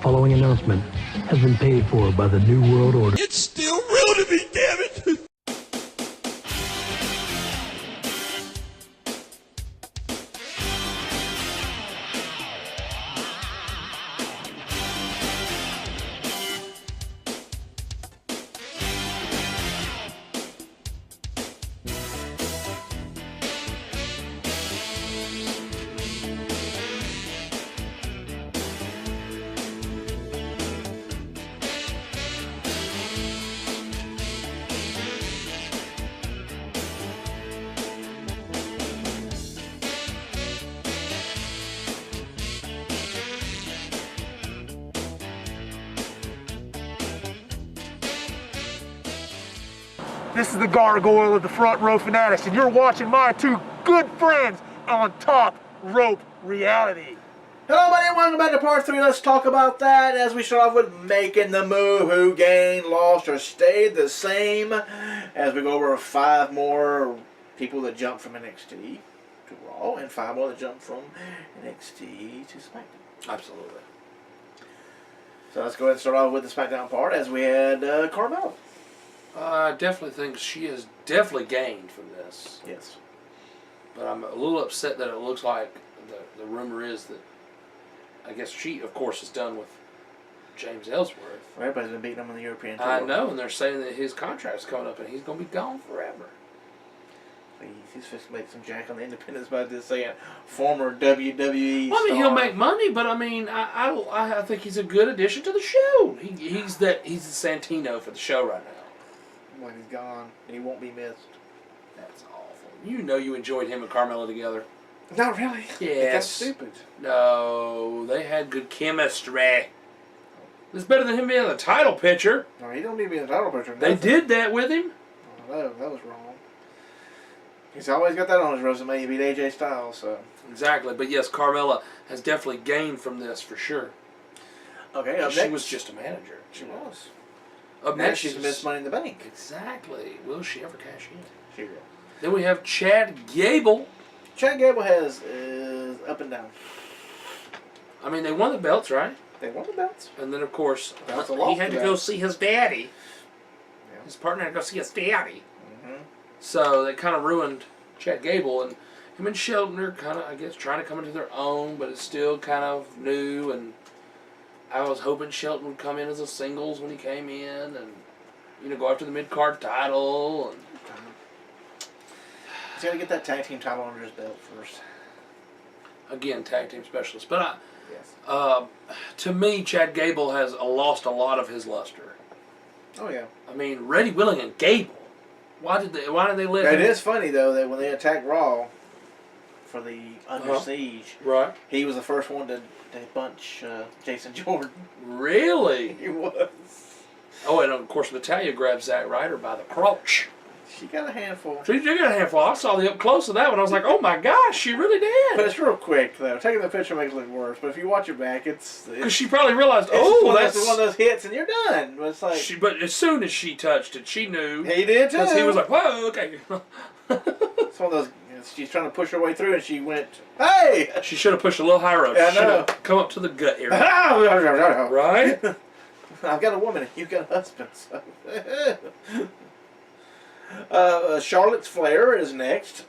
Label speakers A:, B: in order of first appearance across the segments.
A: following announcement has been paid for by the New World Order.
B: It's still real to me, damn it!
C: This is the Gargoyle of the Front Row Fanatics, and you're watching my two good friends on Top Rope Reality.
D: Hello, everybody, and welcome back to part 3. Let's talk about that as we start off with Makin The Move, who gained, lost, or stayed the same, as we go over 5 more people that jumped from NXT to Raw, and 5 more that jumped from NXT to SmackDown.
E: Absolutely.
D: So let's go ahead and start off with the SmackDown part, as we had Carmella.
E: I definitely think she has definitely gained from this.
D: Yes.
E: But I'm a little upset that it looks like the rumor is that, I guess she, of course, is done with James Ellsworth.
D: Well, everybody's been beating him on the European tour.
E: I know, and they're saying that his contract's coming up and he's going to be gone forever.
D: He's supposed to make some jack on the independents by just saying former WWE
E: Well, I mean,
D: star.
E: he'll make money, but I mean, I think he's a good addition to the show. He's the Santino for the show right now.
D: When he's gone, and he won't be missed.
E: That's awful. You know you enjoyed him and Carmella together.
D: Not really.
E: Yes.
D: That's stupid.
E: No, they had good chemistry. It's better than him being the title picture.
D: No, he don't need to be in the title picture.
E: They did that with him.
D: Oh, that was wrong. He's always got that on his resume. He beat AJ Styles, so.
E: Exactly, but yes, Carmella has definitely gained from this for sure.
D: Okay, up
E: She
D: next.
E: was just a manager.
D: She was.
E: Up
D: Now
E: next,
D: she's missed Money in the Bank.
E: Exactly. Will she ever cash in?
D: She will.
E: Then we have Chad Gable.
D: Chad Gable is up and down.
E: I mean, they won the belts, right?
D: They won the belts.
E: And then, of course,
D: Belts are
E: he
D: lost
E: had to
D: the
E: go
D: belts.
E: see his daddy.
D: Yeah.
E: His partner had to go see his daddy.
D: Mm-hmm.
E: So they kind of ruined Chad Gable, and him and Shelton are kind of, I guess, trying to come into their own, but it's still kind of new. And I was hoping Shelton would come in as a singles when he came in, and go after the mid-card title. And
D: He's got to get that tag team title under his belt first.
E: again, tag team specialist. But
D: Yes.
E: to me, Chad Gable has lost a lot of his luster.
D: Oh yeah.
E: I mean, Reddy Willing and Gable. Why did they let
D: It
E: him?
D: is funny though that when they attacked Raw for the Under Siege,
E: Right.
D: he was the first one to bunch Jason Jordan.
E: Really?
D: He was.
E: Oh, and of course Natalya grabbed Zack Ryder by the crotch.
D: She got a handful.
E: She did get a handful. I saw the up close of that one. I was like, oh my gosh, she really
D: But
E: did.
D: it's real quick though. Taking the picture makes it look worse. But if you watch it back, it's
E: Because she probably realized,
D: that's
E: that's
D: one of those hits and you're done. But it's like
E: But as soon as she touched it, she knew.
D: he did too.
E: Because he was like, whoa, okay.
D: It's one of those. She's trying to push her way through, and she went, "Hey!"
E: She should have pushed a little higher up.
D: Yeah, I
E: She should have
D: know.
E: come up to the gut area.
D: Right?
E: Right?
D: I've got a woman, and you've got a husband. So. Charlotte's Flair is next.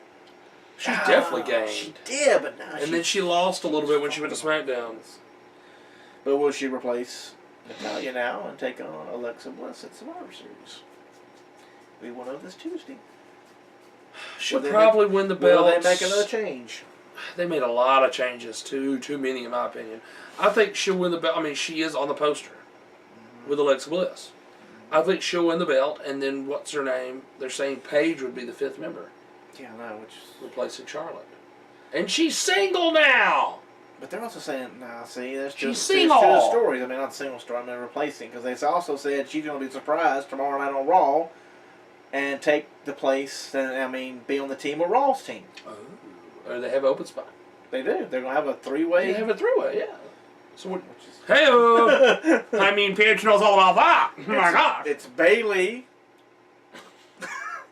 E: She definitely gained.
D: She did, but now
E: And then she lost a little bit when she went to SmackDown.
D: But will she replace Natalya now and take on Alexa Bliss at Survivor Series? We will know this Tuesday.
E: She'll probably win the belt.
D: Will they make another change?
E: They made a lot of changes, too many in my opinion. I think she'll win the belt. I mean, she is on the poster with Alexa Bliss. I think she'll win the belt, and then what's her name? They're saying Paige would be the 5th member,
D: Yeah, I know, which is...
E: replacing Charlotte. And she's single now!
D: But they're also saying, nah, see, that's
E: She's
D: just
E: single.
D: two stories. I mean, not single story, I mean replacing. Because they also said she's going to be surprised tomorrow night on Raw and take the place, and I mean, be on the team with Raw's team.
E: Oh. Or they have an open spot.
D: They do. They're going to have a three-way.
E: They have a 3-way, yeah. So what? Hey-oh! I mean, Paige knows all about that. Oh my gosh.
D: It's Bayley,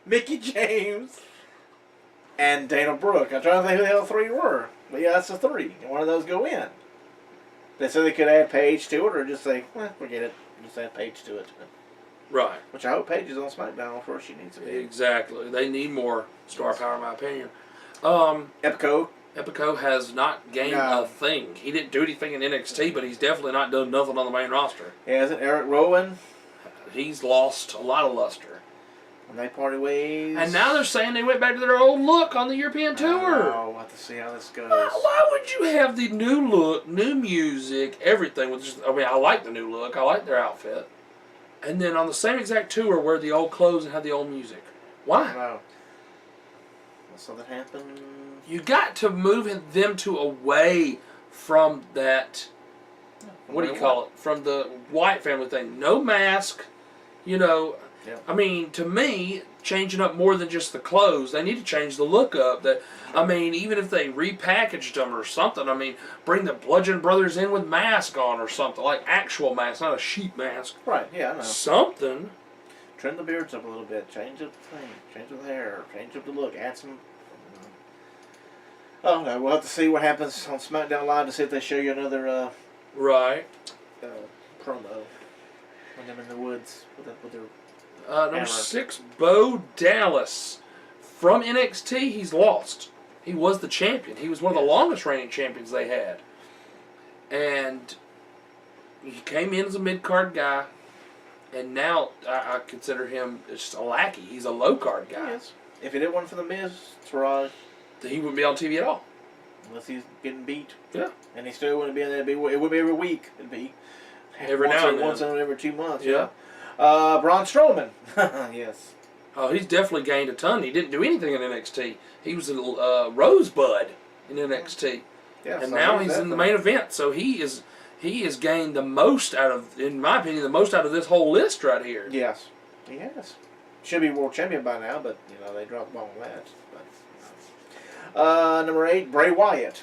D: Mickie James, and Dana Brooke. I'm trying to think who the other 3 were. But yeah, that's the 3. And one of those go in. They said they could add Paige to it, or just say, forget it, just add Paige to it.
E: Right.
D: Which I hope Paige is on SmackDown where she needs to be.
E: Exactly. They need more star power, in my opinion. Epico has not gained a thing. He didn't do anything in NXT, but he's definitely not done nothing on the main roster.
D: He hasn't. Erick Rowan.
E: He's lost a lot of luster.
D: And they party ways.
E: And now they're saying they went back to their old look on the European tour.
D: Oh, we'll have to see how this goes.
E: Why would you have the new look, new music, everything? I like the new look. I like their outfit. And then on the same exact tour, wear the old clothes and have the old music. Why?
D: No. So that happened.
E: You got to move them away from that. What do you call it? From the Wyatt family thing. No mask. Yeah. I mean, to me, changing up more than just the clothes, they need to change the look up. Even if they repackaged them or something, bring the Bludgeon Brothers in with mask on or something, like actual mask, not a sheep mask.
D: Right, yeah, I know.
E: Something.
D: Trim the beards up a little bit, change up the thing, change up the hair, change up the look, add some... Oh, no, we'll have to see what happens on SmackDown Live to see if they show you another
E: right
D: promo when them in the woods with their
E: number 6, Bo Dallas. From NXT, he's lost. He was the champion. He was one of the longest reigning champions they had. And he came in as a mid-card guy, and now I consider him just a lackey. He's a low-card guy.
D: Yes. If it wasn't for the Miz, Taraj,
E: he wouldn't be on TV at all.
D: Unless he's getting beat.
E: Yeah.
D: And he still wouldn't be in there. It would be every week. It'd be once every 2 months.
E: Yeah.
D: Braun Strowman. Yes.
E: Oh, he's definitely gained a ton. He didn't do anything in NXT. He was a rosebud in NXT.
D: Yeah,
E: and now he's in the main event. So he has gained the most out of, in my opinion, the most out of this whole list right here.
D: Yes. He has. Should be world champion by now, but they dropped the ball on that. Number 8, Bray Wyatt.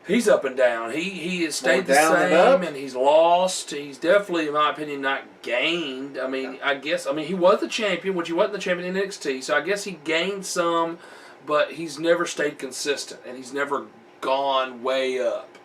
E: He's up and down. He has stayed the same, and he's lost. He's definitely, in my opinion, not gained. I guess he was the champion, which he wasn't the champion in NXT, so I guess he gained some, but he's never stayed consistent, and he's never gone way up.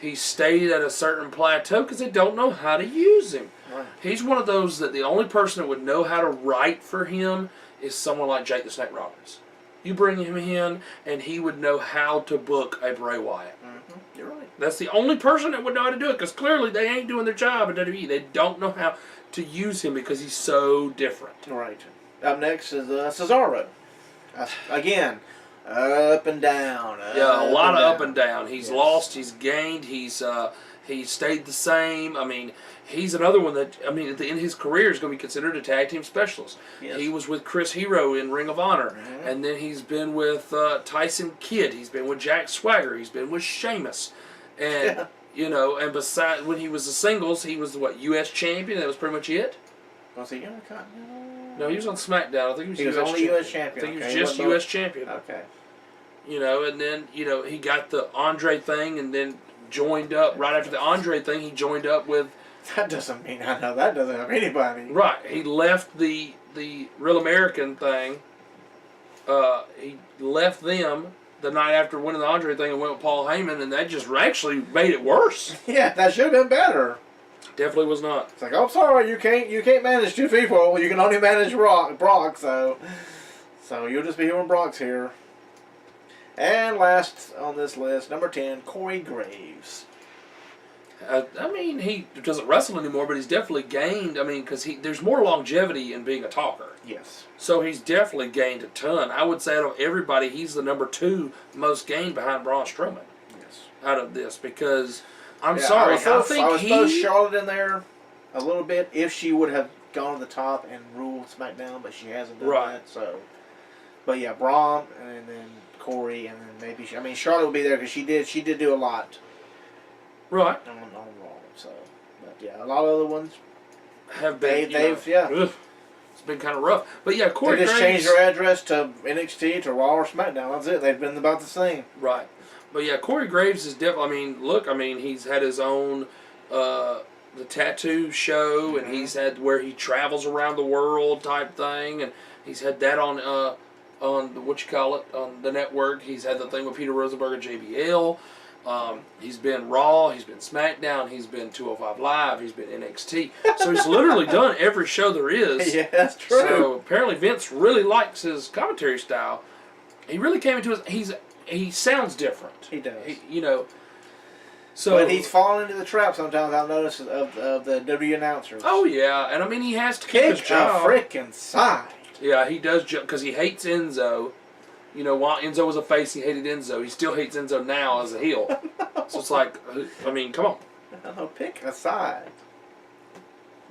E: He stayed at a certain plateau because they don't know how to use him.
D: Right.
E: He's one of those that the only person that would know how to write for him is someone like Jake the Snake Roberts. You bring him in, and he would know how to book a Bray Wyatt.
D: Mm-hmm. You're right.
E: That's the only person that would know how to do it, because clearly they ain't doing their job at WWE. They don't know how to use him because he's so different.
D: Right. Up next is Cesaro. Again, up and down.
E: A lot of up and down. He's lost. He's gained. He's stayed the same. He's another one that, at the end of his career, is going to be considered a tag team specialist.
D: Yes.
E: He was with Chris Hero in Ring of Honor. Mm-hmm. And then he's been with Tyson Kidd. He's been with Jack Swagger. He's been with Sheamus. And, and besides, when he was the singles, he was the, U.S. champion? That was pretty much it?
D: Was he Intercontinental?
E: No, he was on SmackDown. I think he was
D: only U.S. champion.
E: I think he was just U.S. champion.
D: Okay.
E: And then, he got the Andrade thing and then joined up. Right after the Andrade thing, he joined up with...
D: That doesn't mean I know. That doesn't have anybody.
E: Right. He left the Real American thing. He left them the night after winning the Andrade thing and went with Paul Heyman, and that just actually made it worse.
D: Yeah, that should have been better.
E: Definitely was not.
D: It's like, oh, sorry, you can't manage 2 people. You can only manage Brock, so you'll just be hearing Brock's here. And last on this list, number 10, Corey Graves.
E: He doesn't wrestle anymore, but he's definitely gained. Because there's more longevity in being a talker.
D: Yes.
E: So he's definitely gained a ton. I would say out of everybody, he's the number 2 most gained behind Braun Strowman.
D: Yes.
E: Out of this, because I was
D: supposed Charlotte in there a little bit if she would have gone to the top and ruled SmackDown, but she hasn't done that. So, but yeah, Braun and then Corey and then maybe Charlotte will be there because she did do a lot.
E: Right.
D: On Raw, so, but yeah, a lot of other ones
E: have been.
D: It's
E: been kind of rough, but yeah, Corey
D: They just
E: Graves,
D: changed their address to NXT to Raw or SmackDown. That's it. They've been about the same.
E: Right, but yeah, Corey Graves is definitely. He's had his own the tattoo show, and he's had where he travels around the world type thing, and he's had that on the, on the network. He's had the thing with Peter Rosenberg and JBL. He's been Raw, he's been SmackDown, he's been 205 Live, he's been NXT. So he's literally done every show there is.
D: Yeah, that's true.
E: So apparently Vince really likes his commentary style. He really came into he sounds different.
D: He does.
E: So,
D: but he's fallen into the trap sometimes, I've noticed, of the WWE announcers.
E: Oh, yeah. And, I mean, he has to keep his
D: Kick
E: job.
D: a freaking side.
E: Yeah, he does, because he hates Enzo. While Enzo was a face, he hated Enzo. He still hates Enzo now as a heel. So it's like, I mean, come on.
D: No, pick a side.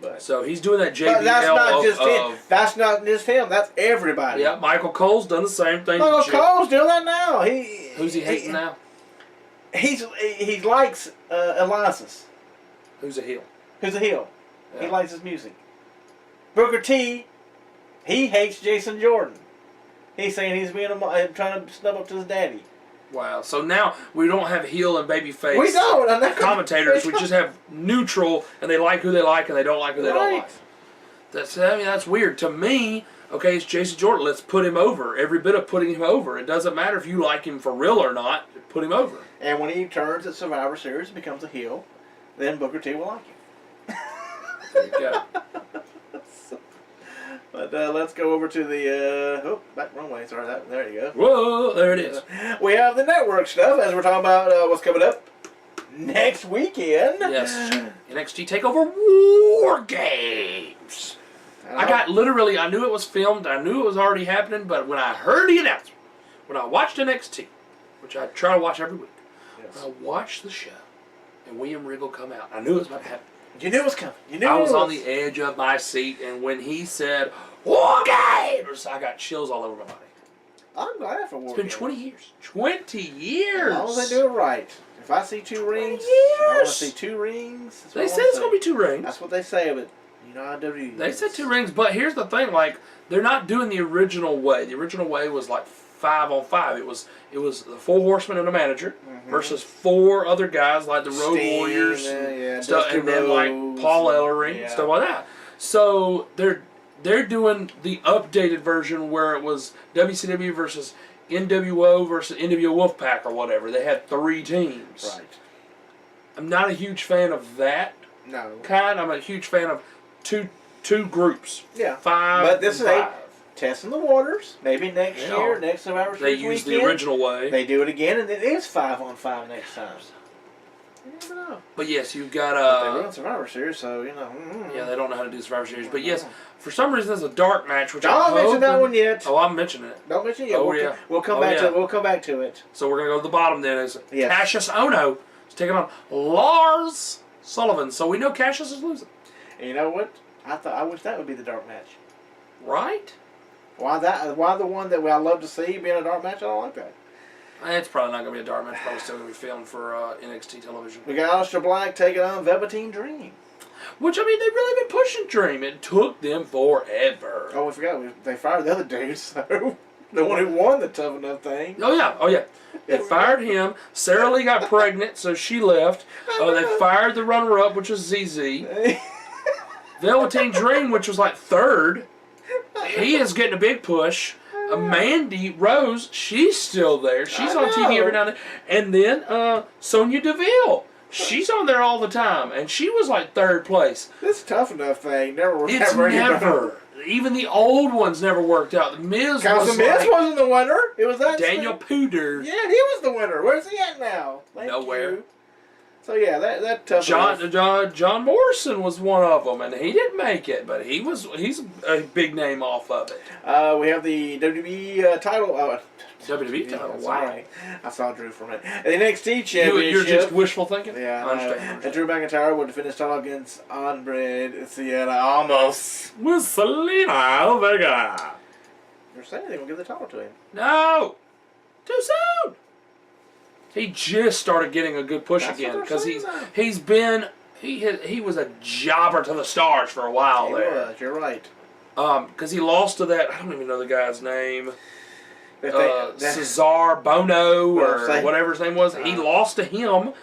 D: But,
E: so he's doing that JBL
D: but that's not just him. That's not just him. That's everybody.
E: Yeah, Michael Cole's done the same thing.
D: Michael Cole's doing that now.
E: Who's he hating now?
D: He likes Elias.
E: Who's a heel?
D: Who's a heel?
E: Yeah.
D: He likes his music. Booker T, he hates Jason Jordan. He's saying he's trying to snub up to his daddy.
E: Wow. So now we don't have heel and babyface
D: We don't.
E: commentators. We just have neutral, and they like who they like, and they don't like who they don't like. That's weird. To me, okay, it's Jason Jordan. Let's put him over. Every bit of putting him over. It doesn't matter if you like him for real or not. Put him over.
D: And when he turns at Survivor Series and becomes a heel, then Booker T will like him.
E: There you go.
D: But let's go over to the back wrong way. Sorry, there you go.
E: Whoa, there it is.
D: We have the network stuff as we're talking about what's coming up next weekend.
E: Yes, NXT Takeover War Games. I knew it was filmed. I knew it was already happening. But when I heard the announcement, when I watched NXT, which I try to watch every week, when I watched the show, and William Regal come out, I knew it was about to happen.
D: You knew it was coming.
E: I was on the edge of my seat, and when he said, War Games, I got chills all over my body.
D: I'm glad for War
E: It's been 20 years. 20 years!
D: As long as they do it right. If I see 2 rings, I want to see 2 rings.
E: They said it's going to be 2 rings.
D: That's what they say, but you know how WWE
E: They said 2 rings, but here's the thing, like, they're not doing the original way. The original way was like 5 on 5. It was the 4 horsemen and a manager versus 4 other guys like the Road Warriors and stuff, and then like Paul Ellering, stuff like that. So they're doing the updated version where it was WCW versus NWO versus NWO Wolfpack or whatever. They had 3 teams.
D: Right.
E: I'm not a huge fan of that kind. I'm a huge fan of two groups.
D: Yeah.
E: 5
D: but this
E: and
D: is
E: 5.
D: Testing the waters. Maybe next year, next Survivor Series
E: They use
D: weekend,
E: the original way.
D: They do it again, and it is 5 on 5 next time. You never know.
E: But yes, you've got
D: they run Survivor Series, so you know.
E: Yeah, they don't know how to do Survivor Series. But yes, for some reason there's a dark match, which
D: Don't mention that one yet.
E: Oh, I'm mentioning it.
D: Don't mention it yet.
E: Oh,
D: We'll come back to it. We'll come back to it.
E: So we're gonna go to the bottom then. Is
D: Yes.
E: Cassius Ohno is taking on Lars Sullivan. So we know Cassius is losing.
D: And you know what? I wish that would be the dark match.
E: Right?
D: Why the one that I love to see being a dark match? I don't like that.
E: It's probably not going to be a dark match. Probably still going to be filmed for NXT television.
D: We got Aleister Black taking on Velveteen Dream.
E: Which, I mean, they've really been pushing Dream. It took them forever.
D: Oh, we forgot. They fired the other dude, so the one who won the Tough Enough thing.
E: Oh, yeah. They fired him. Sarah Lee got pregnant, so she left. They fired the runner-up, which was ZZ. Velveteen Dream, which was like 3rd. He is getting a big push. Mandy Rose, she's still there. She's on TV every now and then. And then Sonya Deville. She's on there all the time. And she was like 3rd place.
D: This Tough Enough thing never worked out.
E: It's never. Even the old ones never worked out. The Miz
D: wasn't the winner. It was that
E: Daniel Pooter.
D: Yeah, he was the winner. Where's he at now?
E: Nowhere.
D: You. So yeah, that Tough Enough.
E: John Morrison was one of them, and he didn't make it, but he's a big name off of it.
D: We have the WWE title.
E: WWE title. Wow.
D: Right. I saw Drew for a minute. The NXT Championship.
E: You're just wishful thinking?
D: Yeah.
E: I understand.
D: And Drew McIntyre would defend his title against Andrade Cien Almas.
E: With Selena Vega.
D: They're saying they will give the title to him.
E: No! Too soon! He just started getting a good push again because he was a jobber to the stars for a while there.
D: You're right.
E: Because he lost to that, I don't even know the guy's name. Cesaro Bono or whatever his name was. He lost to him,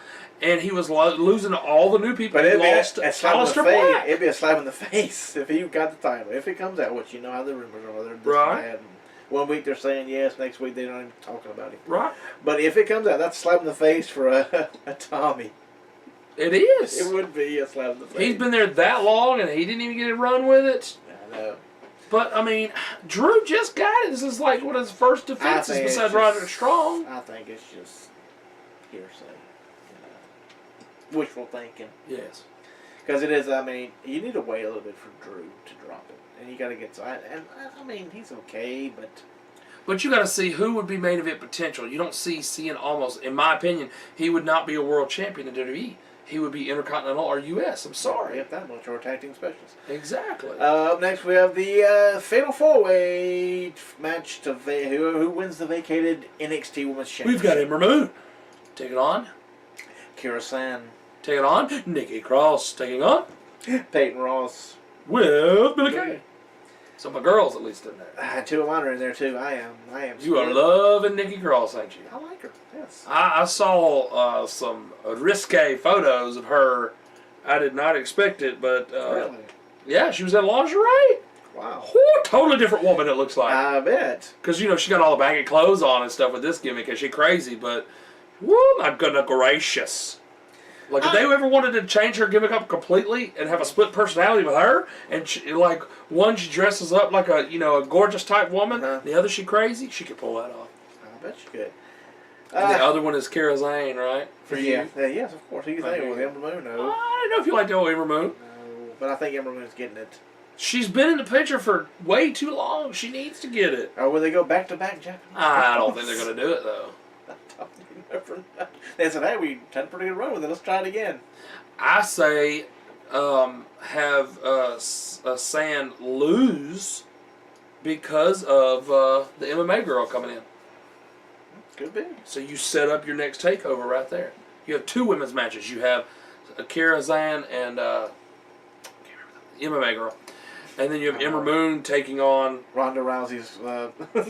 E: and he was losing to all the new people.
D: But
E: he lost to Aleister Black.
D: It'd be a slap in the face if he got the title. If it comes out, which you know how the rumors are.
E: Right.
D: 1 week they're saying yes, next week they're not even talking about it.
E: Right.
D: But if it comes out, that's a slap in the face for a Tommy.
E: It is.
D: It would be a slap in the face.
E: He's been there that long and he didn't even get a run with it.
D: I know.
E: But, I mean, Drew just got it. This is like one of his first defenses besides Roderick Strong.
D: I think it's just hearsay. Wishful thinking.
E: Yes.
D: Because it is, I mean, you need to wait a little bit for Drew to drop it. And you got to get, and I mean, he's okay, but...
E: But you got to see who would be main event potential. You don't see Cien almost, in my opinion, he would not be a world champion in WWE. He would be Intercontinental or US. I'm sorry.
D: Yep, that much, or tag team specialist.
E: Exactly.
D: Up next, we have the Fatal 4-Way match to who wins the vacated NXT Women's Championship.
E: We've got Ember Moon. Take it on.
D: Sane.
E: Take it on. Nikki Cross. Taking on.
D: Peyton Ross.
E: With Billie Kay. So my girls at least in there.
D: Two of mine are in there too. I am.
E: You are loving Nikki Cross, ain't you?
D: I like her. Yes.
E: I saw some risque photos of her. I did not expect it, but
D: Really?
E: yeah, she was in lingerie.
D: Wow.
E: Whew, totally different woman it looks like.
D: I bet.
E: Because, you know, she got all the baggy clothes on and stuff with this gimmick, and she crazy, but, whoo, my goodness gracious. Like, if they ever wanted to change her gimmick up completely and have a split personality with her, and she, like, one she dresses up like a, you know, a gorgeous type woman, the other she crazy, she could pull that off.
D: I bet she could.
E: And the other one is Kara Zane, right? For you?
D: Yes, of course. Who you think with Ember Moon? No.
E: I don't know if you like the old Ember Moon.
D: No, but I think Ember Moon's getting it.
E: She's been in the picture for way too long. She needs to get it.
D: Or will they go back-to-back Japanese?
E: I don't think they're going to do it, though.
D: They said, hey, we had a pretty good run with it. Let's try it again.
E: I say have Sane lose because of the MMA girl coming in.
D: Could be.
E: So you set up your next takeover right there. You have two women's matches. You have Kara Zane and MMA girl. And then you have Ember Moon taking on
D: Ronda Rousey's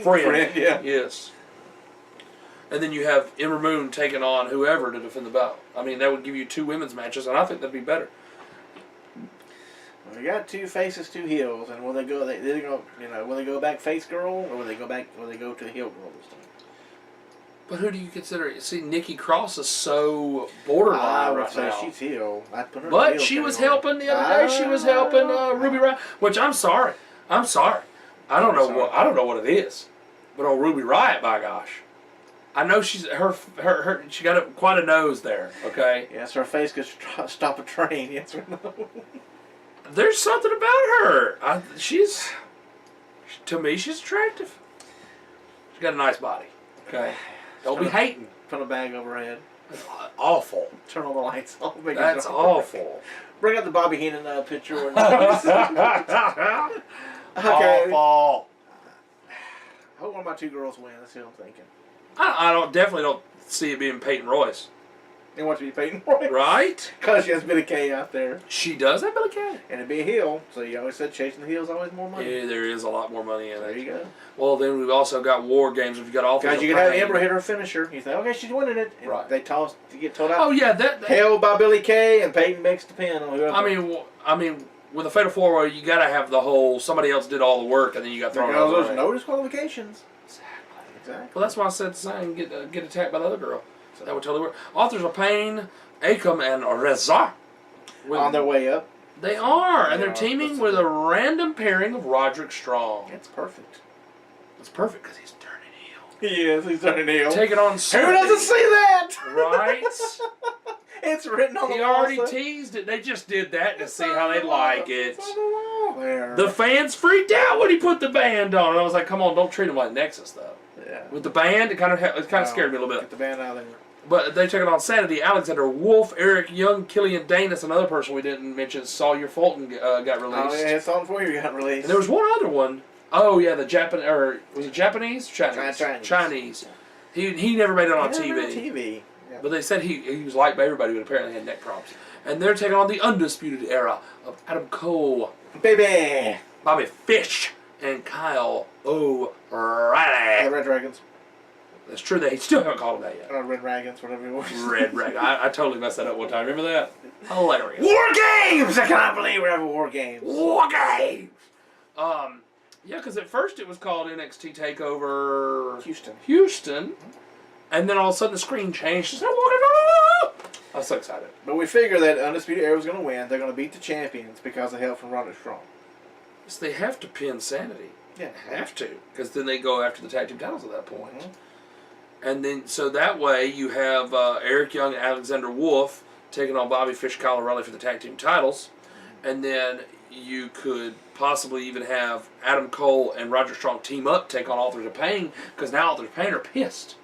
E: friend.
D: Yeah.
E: Yes. And then you have Ember Moon taking on whoever to defend the belt. I mean, that would give you two women's matches, and I think that'd be better.
D: Well, you got two faces, two heels, and will they go? Will they go back face girl, or will they go back? Will they go to the heel girl this time?
E: But who do you consider? See, Nikki Cross is so borderline right now.
D: She's heel. I'd put her
E: But she was helping the other day. She was helping Ruby Riott, which I'm sorry. I don't know what it is, but on Ruby Riott, by gosh. I know she's she got quite a nose there. Okay.
D: Yes, her face could stop a train. Yes or no?
E: There's something about her. To me, she's attractive. She's got a nice body. Okay. Don't be hating.
D: Put a bag over her head.
E: That's awful.
D: Turn all the lights off.
E: That's awful.
D: Bring out the Bobby Heenan picture. Okay.
E: Awful.
D: I hope one of my two girls win. That's what I'm thinking.
E: I definitely don't see it being Peyton Royce.
D: They want to be Peyton Royce.
E: Right?
D: Because she has Billie Kay out there.
E: She does have Billie Kay.
D: And it'd be a heel. So you always said chasing the heel is always more money.
E: Yeah, there is a lot more money in it.
D: There you go.
E: Well, then we've also got War Games. We've got all
D: guys, you can have Ember hit her finisher. You think, okay, she's winning it. And
E: right.
D: They get told out.
E: Oh, yeah. That
D: held by Billie Kay, and Peyton makes the pin on whoever.
E: I mean, with a Fatal 4-Way, you got to have the whole, somebody else did all the work, and then you got thrown out.
D: There's no disqualifications. Exactly.
E: Well, that's why I said Sane get attacked by the other girl. So that would totally work. Authors of Pain, Akam, and Rezar.
D: On their way up.
E: They are, and they're teaming with a random pairing of Roderick Strong.
D: It's perfect.
E: It's perfect because he's turning heel.
D: He is. He's turning heel.
E: Taking on Sanity.
D: Who doesn't see that?
E: Right?
D: It's written on the wall.
E: He already teased it. They just did that to see how they like it.
D: It's on the wall there.
E: The fans freaked out when he put the band on. And I was like, come on, don't treat him like Nexus, though.
D: Yeah.
E: With the band, it kind of scared me a little bit.
D: Get the band out of there.
E: But they took it on Sanity. Alexander Wolfe, Eric Young, Killian, Dain. That's another person we didn't mention. Sawyer Fulton got released.
D: Oh, yeah, Sawyer Fulton got released.
E: And there was one other one. Oh, yeah, the Japanese. Or was it Japanese? Chinese. He never made it on TV.
D: Yeah.
E: But they said he was liked by everybody, but apparently had neck problems. And they're taking on the Undisputed Era of Adam Cole,
D: Baby!
E: Bobby Fish, and Kyle O'Reilly.
D: The Red Dragons.
E: That's true. They still haven't called them that yet.
D: Red Dragons, whatever it was.
E: Red Dragon. I totally messed that up one time. Remember that? Hilarious.
D: War Games! I cannot believe we're having War Games.
E: War Games! Yeah, because at first it was called NXT Takeover
D: Houston.
E: And then all of a sudden the screen changed. I was so excited.
D: But we figure that Undisputed Era was going to win. They're going to beat the champions because of help from Roderick Strong.
E: So they have to pin Sanity.
D: Yeah.
E: They have to. Because then they go after the tag team titles at that point. And then, so that way you have Eric Young and Alexander Wolfe taking on Bobby Fish, Kyle O'Reilly for the tag team titles. And then you could possibly even have Adam Cole and Roger Strong team up, take on Authors of Pain, because now Authors of Pain are pissed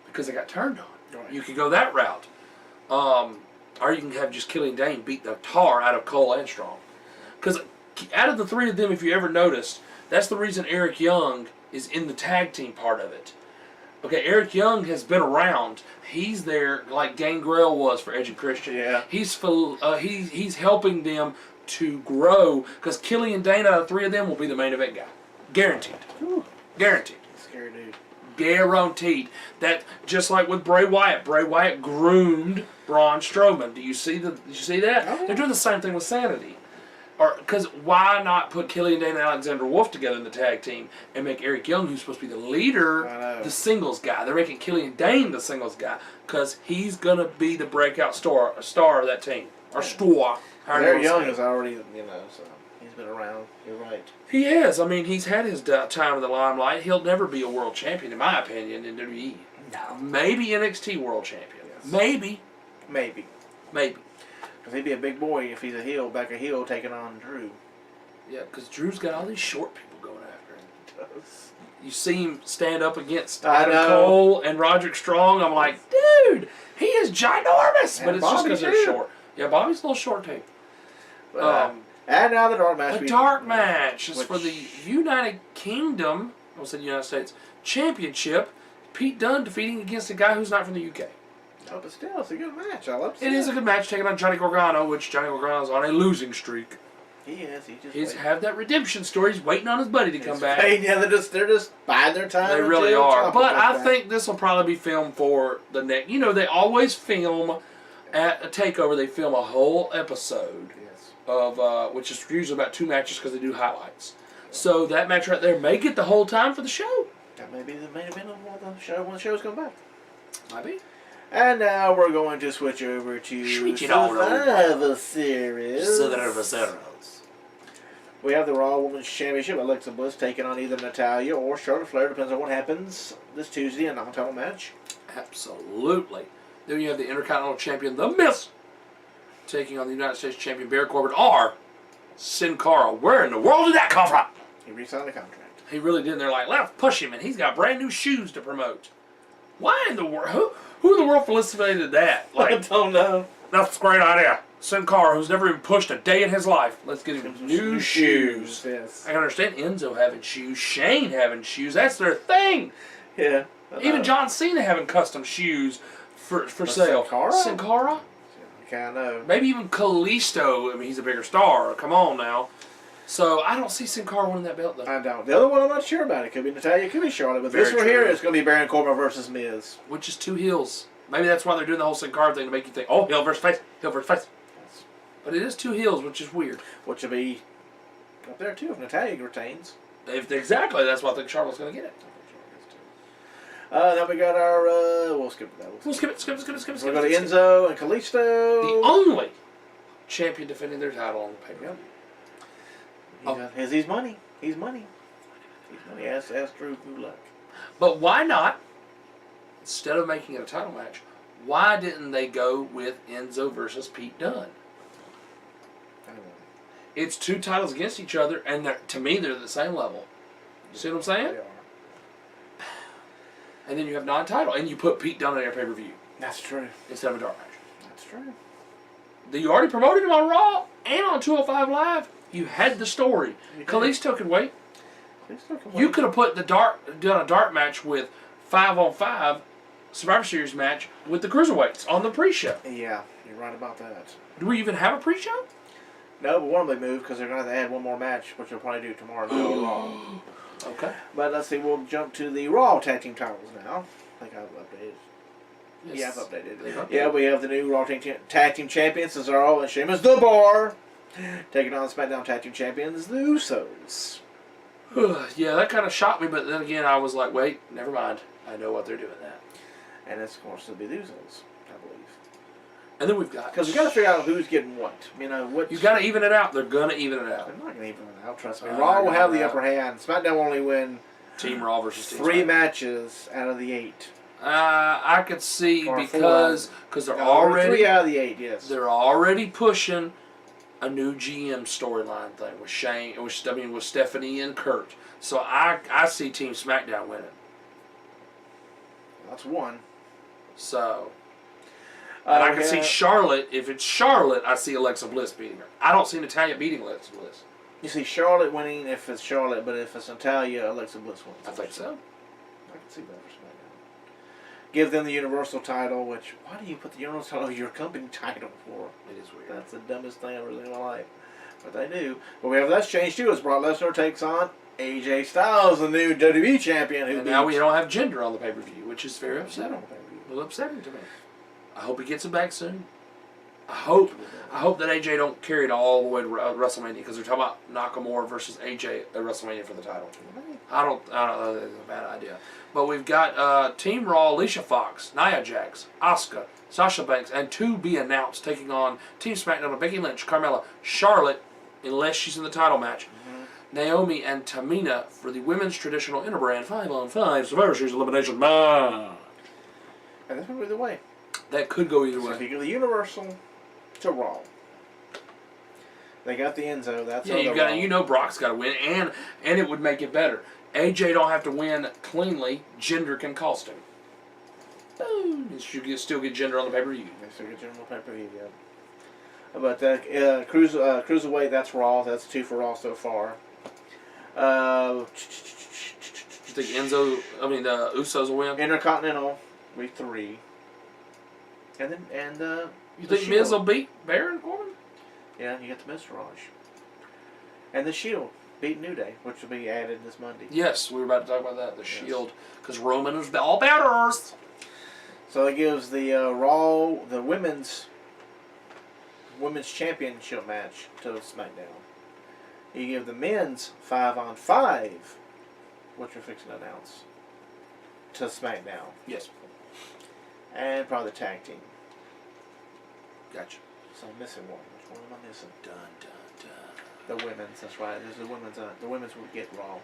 E: because they got turned on. Right. You could go that route. Or you can have just Killian Dain beat the tar out of Cole and Strong. Because out of the three of them, if you ever noticed, that's the reason Eric Young is in the tag team part of it. Okay, Eric Young has been around. He's there like Gangrel was for Edge and Christian. Yeah. He's helping them to grow, because Killian Dain out of the three of them will be the main event guy. Guaranteed. Ooh. Guaranteed.
D: Scary dude.
E: Guaranteed. That, just like with Bray Wyatt groomed Braun Strowman. Did you see that? Oh, yeah. They're doing the same thing with Sanity. Because why not put Killian Dain and Alexander Wolfe together in the tag team and make Eric Young, who's supposed to be the leader, the singles guy? They're making Killian Dain the singles guy because he's going to be the breakout star of that team. Or star.
D: Eric Young is already, so he's been around. You're right.
E: He has. I mean, he's had his time in the limelight. He'll never be a world champion, in my opinion, in WWE. No. Maybe NXT world champion. Yes. Maybe.
D: Because he'd be a big boy if he's back a heel, taking on Drew.
E: Yeah, because Drew's got all these short people going after him. He does. You see him stand up against Adam Cole and Roderick Strong. I'm like, dude, he is ginormous.
D: And
E: but it's just because they're short. Yeah, Bobby's a little short too.
D: And now the dark match.
E: The dark match is for the United Kingdom, I said United States, Championship. Pete Dunne defeating against a guy who's not from the UK.
D: Oh, but still, it's a good match. I love it.
E: It is a good match, taking on Johnny Gargano, which Johnny Gargano's on a losing streak.
D: He is.
E: He's have that redemption story. He's waiting on his buddy to come back.
D: Yeah, they're just biding their time.
E: They really are. But I think this will probably be filmed for the next. They always film at a takeover. They film a whole episode of which is usually about 2 matches because they do highlights. So that match right there may get the whole time for the show. That may be the main event of the show when the shows come back. Might be.
D: And now we're going to switch over to Survivor Series. We have the Raw Women's Championship. Alexa Bliss taking on either Natalya or Charlotte Flair. Depends on what happens this Tuesday in a non-title match.
E: Absolutely. Then you have the Intercontinental Champion, The Miz, taking on the United States Champion, Baron Corbin, or Sin Cara. Where in the world did that come from?
D: He re-signed the contract.
E: He really did. And they're like, let's push him, and he's got brand new shoes to promote. Why in the world? Who in the world felicitated that?
D: Like, I don't know.
E: That's a great idea. Sin Cara, who's never even pushed a day in his life. Let's get him new shoes.
D: Yes.
E: I can understand Enzo having shoes, Shane having shoes. That's their thing.
D: Yeah.
E: Even John Cena having custom shoes for sale. Sin Cara?
D: I kind of know.
E: Maybe even Kalisto. I mean, he's a bigger star. Come on now. So I don't see Sin Cara winning that belt though.
D: I don't. The other one I'm not sure about. It could be Natalya, it could be Charlotte, but this one here is going to be Baron Corbin versus Miz.
E: Which is 2 heels. Maybe that's why they're doing the whole Sin Cara thing to make you think, oh, heel versus face, heel versus face. Yes. But it is 2 heels, which is weird.
D: Which will be up there too if Natalya retains.
E: Exactly. That's why I think Charlotte's going to get it.
D: Then we got our, we'll skip that.
E: We'll skip it.
D: We'll go to Enzo and Kalisto.
E: The only champion defending their title on the pay-per-view.
D: He's money. He's money. Ask Drew Gulak.
E: But why not, instead of making it a title match, why didn't they go with Enzo versus Pete Dunne?
D: I don't know.
E: It's 2 titles against each other, and to me, they're the same level. You see what I'm saying?
D: They are.
E: And then you have non-title, and you put Pete Dunne in your pay-per-view.
D: That's true.
E: Instead of a dark match.
D: That's true.
E: You already promoted him on Raw and on 205 Live. You had the story. Kalisto could wait. You could have put done a dark match with 5-on-5 Survivor Series match with the Cruiserweights on the pre-show.
D: Yeah, you're right about that.
E: Do we even have a pre-show?
D: No, but one of them moved because they're going to add one more match, which they'll probably do tomorrow night on Raw.
E: Okay.
D: But let's see, we'll jump to the Raw Tag Team titles now. I think I've updated.
E: Yes.
D: Yeah, I've updated. Yeah, we have the new Raw Tag Team Champions, Cesaro and Sheamus the Bar, taking on SmackDown Tag Team Champions, the Usos.
E: Yeah, that kind of shocked me, but then again, I was like, wait, never mind. I know what they're doing now.
D: And it's, of course, it'll be the Usos, I believe.
E: And then we've got...
D: Because we got to figure out who's getting what. You know, what...
E: You got to even it out. They're going to even it out.
D: They're not going to even it out, trust me. Raw will have the upper hand. SmackDown will only win
E: Team Raw versus Team
D: 3
E: SmackDown.
D: Matches out of the 8.
E: I could see
D: Or
E: because they're already...
D: 3 out of the 8, yes.
E: They're already pushing a new GM storyline thing with Shane, with Stephanie and Kurt. So I see Team SmackDown winning.
D: That's 1.
E: So, and I can see Charlotte. If it's Charlotte, I see Alexa Bliss beating her. I don't see Natalya beating Alexa Bliss.
D: You see Charlotte winning if it's Charlotte, but if it's Natalya, Alexa Bliss wins.
E: I think so.
D: I can see that for SmackDown. Give them the Universal title, which, why do you put the Universal title your company title for?
E: It is weird.
D: That's the dumbest thing I've ever seen in my life. But they do. But we have that's changed too, as Brock Lesnar takes on AJ Styles, the new WWE champion. Who
E: and now we don't have gender on the pay-per-view, which is very upsetting.
D: A
E: A little upsetting to me. I hope he gets it back soon. I hope that AJ don't carry it all the way to WrestleMania, because they're talking about Nakamura versus AJ at WrestleMania for the title. I don't know. That's a bad idea. But we've got Team Raw, Alicia Fox, Nia Jax, Asuka, Sasha Banks, and to be announced taking on Team SmackDown, Becky Lynch, Carmella, Charlotte, unless she's in the title match, Naomi, and Tamina for the women's traditional interbrand 5-on-5 Survivor Series elimination match.
D: And this could go either way.
E: That could go either
D: So
E: way.
D: if you go the Universal to Raw, they got the Enzo. That's
E: Yeah, you got. You know, Brock's got to win, and it would make it better. AJ don't have to win cleanly. Jinder can cost him. You still get Jinder on the pay-per-view.
D: They still get Jinder on the pay-per-view. Yeah. But Cruiserweight, that's Raw. That's 2 for Raw so far.
E: You think the Usos will win?
D: Intercontinental, we 3. And then
E: You think Miz will beat Baron Corbin?
D: Yeah, you get the Miz Raj. And the Shield beat New Day, which will be added this Monday.
E: Yes, we were about to talk about that. The Shield, because Roman is all about Earth.
D: So it gives the Raw, the women's championship match to SmackDown. You give the men's 5-on-5, which we're fixing to announce, to SmackDown.
E: Yes.
D: And probably the tag team.
E: Gotcha.
D: So I'm missing one. Which one am I missing?
E: Dun, dun, dun.
D: The women's, that's right. There's the women's. The women's will get Raw.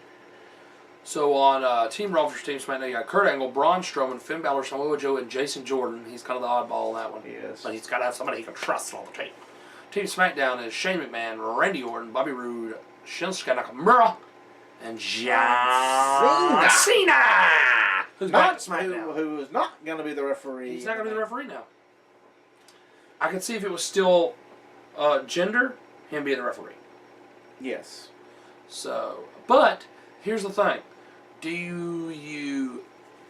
E: So on Team Raw versus Team SmackDown, you got Kurt Angle, Braun Strowman, Finn Balor, Samoa Joe, and Jason Jordan. He's kind of the oddball in that one.
D: He is.
E: But he's got to have somebody he can trust on the team. Team SmackDown is Shane McMahon, Randy Orton, Bobby Roode, Shinsuke Nakamura, and John Cena. Who's back to SmackDown?
D: Who is not going to be the referee.
E: He's not going to be the referee now. I could see if it was still gender, him being the referee.
D: Yes.
E: So, but here's the thing. Do you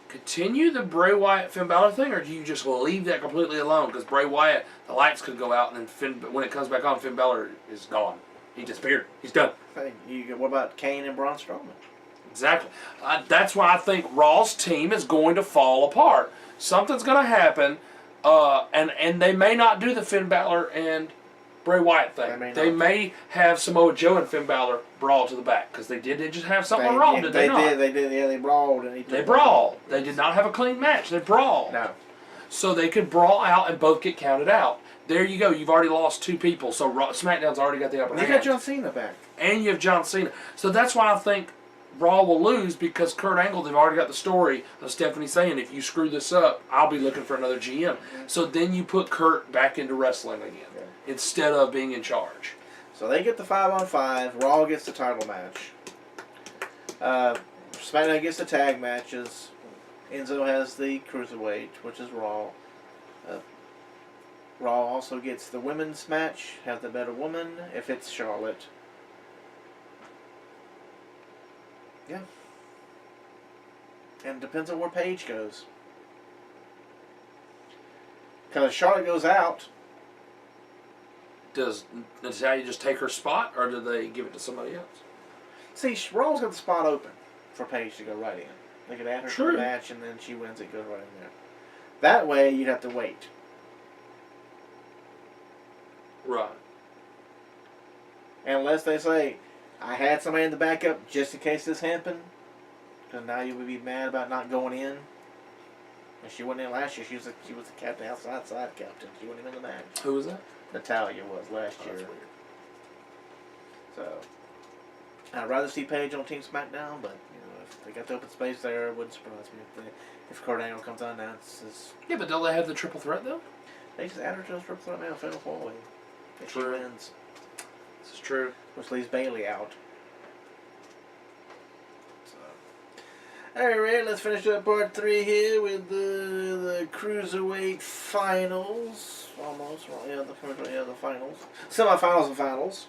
E: continue the Bray Wyatt Finn Balor thing, or do you just leave that completely alone? Because Bray Wyatt, the lights could go out, and then when it comes back on, Finn Balor is gone. He disappeared. He's done.
D: Hey, what about Kane and Braun Strowman?
E: Exactly. That's why I think Raw's team is going to fall apart. Something's going to happen, and they may not do the Finn Balor and Bray Wyatt thing. They may have Samoa Joe and Finn Balor brawl to the back, because they did just have something wrong, did they not?
D: They did, yeah, they brawled.
E: They brawled. They did not have a clean match. They brawled.
D: No.
E: So they could brawl out and both get counted out. There you go. You've already lost 2 people, so SmackDown's already got the upper hand.
D: You got John Cena back.
E: And you have John Cena. So that's why I think Raw will lose, because Kurt Angle, they've already got the story of Stephanie saying, if you screw this up, I'll be looking for another GM. So then you put Kurt back into wrestling again, instead of being in charge.
D: So they get the 5-on-5. Raw gets the title match. SmackDown gets the tag matches. Enzo has the Cruiserweight, which is Raw. Raw also gets the women's match, have the better woman, if it's Charlotte. Yeah. And it depends on where Paige goes. Because if Charlotte goes out,
E: Does Natalya just take her spot, or do they give it to somebody else?
D: see, Raw's got the spot open for Paige to go right in. They could add her to the match, and then she wins it, goes right in there. That way, you'd have to wait.
E: Right.
D: Unless they say, I had somebody in the backup just in case this happened. Because now you would be mad about not going in. And she went in last year. She was the captain, outside captain. She went in the match.
E: Who was that?
D: Natalia was last year.
E: That's weird.
D: So, I'd rather see Paige on Team SmackDown, but you know, if they got the open space there, it wouldn't surprise me if Gargano comes on now.
E: Yeah, but don't they have the triple threat though?
D: They just add her to the triple threat now, fatal four-way. If she
E: True.
D: wins,
E: This is true.
D: which leaves Bailey out. So, alright, let's finish up part 3 here with the Cruiserweight finals. Almost, well, the finals. Semi-finals and finals.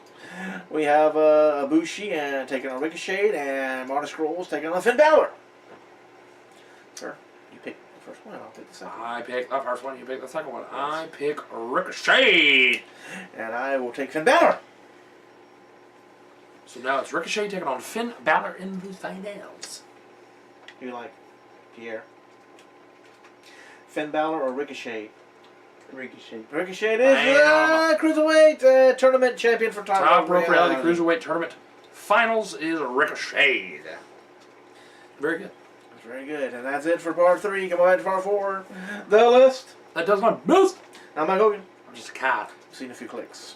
D: We have Ibushi and taking on Ricochet, and Marty Scrolls taking on Finn Balor. Sir, you pick the first one, I'll pick the second.
E: I pick the first one, you pick the second one. I pick Ricochet!
D: And I will take Finn Balor.
E: So now it's Ricochet taking on Finn Balor in the finals.
D: You like Pierre? Finn Balor or Ricochet?
B: Ricochet.
D: Ricochet is Cruiserweight tournament champion for
E: Top Rope Reality Cruiserweight Tournament Finals is Ricochet. Very good.
D: That's very good. And that's it for part 3. Come on to part 4. The list.
E: That does my best.
D: I'm Mike Hogan.
E: I'm just a cat.
D: Seen a few clicks.